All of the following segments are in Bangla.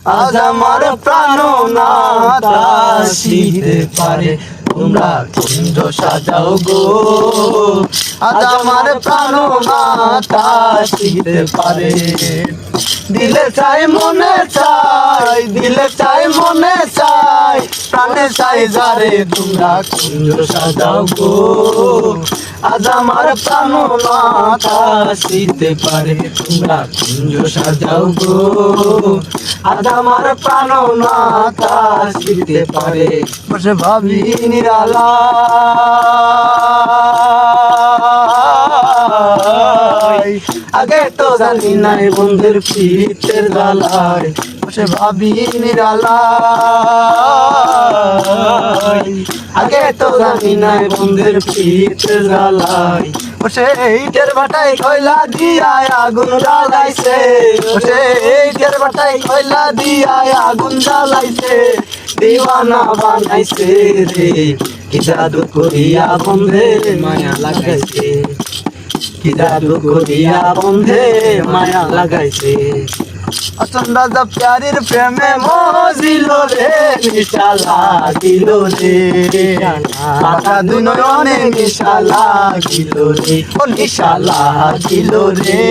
আজ আমার প্রাণনাথ আসিতে পারে, তোমরা কুঞ্জ সাজাও গো। আজ আমার প্রাণনাথ আসিতে পারে, দিলে চাই মনে চাই, দিলে চাই মনে চাই, প্রাণে চাই যারে, তোমরা কুঞ্জ সাজাও গো। আজ আমার প্রাণনাথ আসিতে পারে, তোমরা কুঞ্জ সাজাও গো। আজ আমার প্রাণনাথ আসিতে পারে, বসে ভাবি নিরালা আগে তো জানি নাই বন্ধুর পিতের জ্বালায়, বসে ভাবি নিরালা আগে তো জানি নাই বন্ধুর পিতের জ্বালায়। বসে ইটের ভাটায় কয়লা দিয়া আগুন জ্বালাইছে, বসে ইটের ভাটায় কয়লা দিয়া আগুন জ্বালাইছে, দিওয়ানা বানাইছে রে, কি জাদু করিয়া বন্ধে মায়া লাগাইছে, কি জাদু করিয়া বন্ধে মায়া লাগাইছে। অচন রাজা প্যারির প্রেমে মজিল রে, নিশা লাগিল রে, বাঁকা দুই নয়নে নিশা লাগিল রে, ও নিশা লাগিল রে,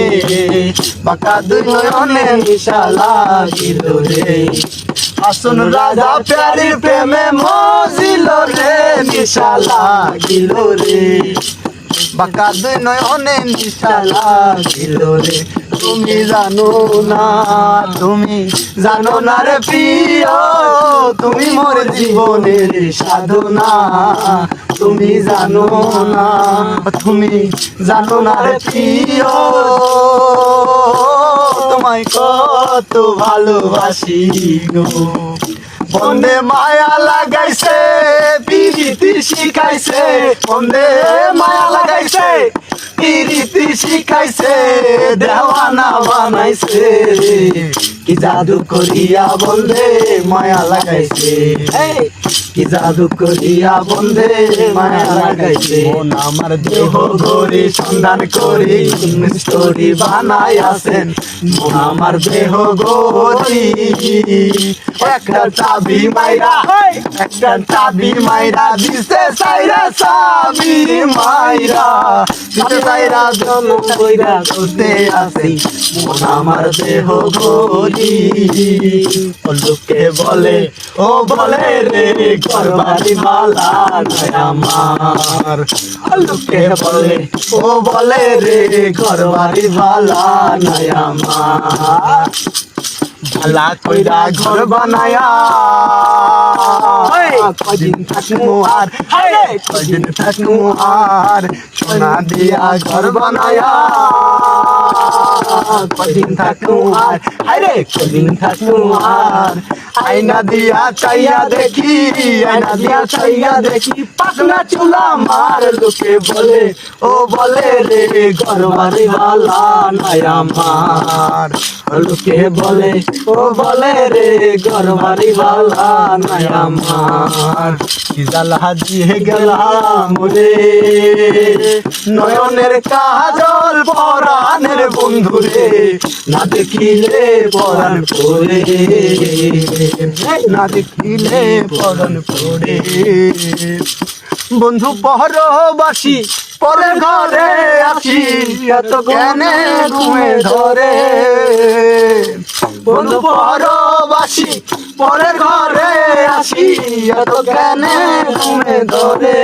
বাঁকা দুই নয়নে নিশা লাগিল রে। আসুন রাজা প্যারির প্রেমে মজিল রে, নিশা লাগিল রে, বাঁকা দুই নয়নে নিশা লাগিল রে। তুমি জানো না, তুমি জানো না রে প্রিয়, তুমি মোর জীবনের সাধনা, তুমি জানো না, তুমি জানো না রে প্রিয়, তোমায় কত ভালোবাসি গো। বন্ধে মায়া লাগাইছে, প্রীতি শিখাইছে, বন্ধে মায়া লাগাইছে, প্রীতি শিখাইছে, দেওয়ানা বানাইছে, কি জাদু করিয়া বন্ধে মায়া লাগাইছে, কি জাদু করিয়া বন্ধে মায়া লাগাইছে। মন আমার দেহ গরি সন্ধান করি স্টোরি বানাই আছেন, মন আমার দেহ গরি একটা চাবি মাইরা, একটা চাবি মাইরা দিছে সাইরা, চাবি মাইরা দিছে সাইরা, জন কইরা করতে আসি, মন আমার দেহ গরি। লোকে বলে, ও বলে রে ঘরবাড়ি মালা নয় আমার, লোকে বলে, ও বলে রে ঘরবাড়ি মালা নয় আমার। ভালা কইরা ঘর বানায়া কদিন থাকমু আর, কদিন থাকমু আর, সোনা দিয়া ঘর বানায়া কদিন থাকমু আর, আরে কদিন থাকমু আর। আয়না দিয়া চাইয়া দেখি, আয়না দিয়া চাইয়া দেখি, পাতলা চুলা মার, লোকে বলে, ও বলে রে ঘরবাড়ি বালা নাই আমার, লোকে বলে, ও বলে রে ঘরবাড়ি বালা নাই আমার। কি জ্বালা দিয়ে গেলাম রে, নয়নের কাজল পরাণের বন্ধু রে, না দেখিলে পরাণ পড়ে, না দেখিলে পরাণ পড়ে। বন্ধু পরবাসী পরের ঘরে আসি, এত জ্ঞানে ঘুমে ধরে, বন্ধু পরবাসী পরের ঘরে আসি, এত জ্ঞানে ঘুমে ধরে।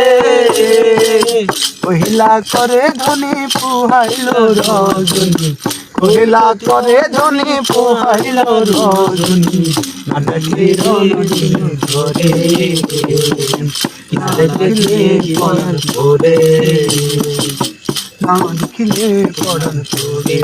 কহিলা করে ধনী পুহাইল রজনী, কহিলা করে ধনী পুহাইল রজনী, না দেখলি রজনী ধরে, না দেখলি পরাণ পড়ে, না দেখিলে পরাণ পড়ে।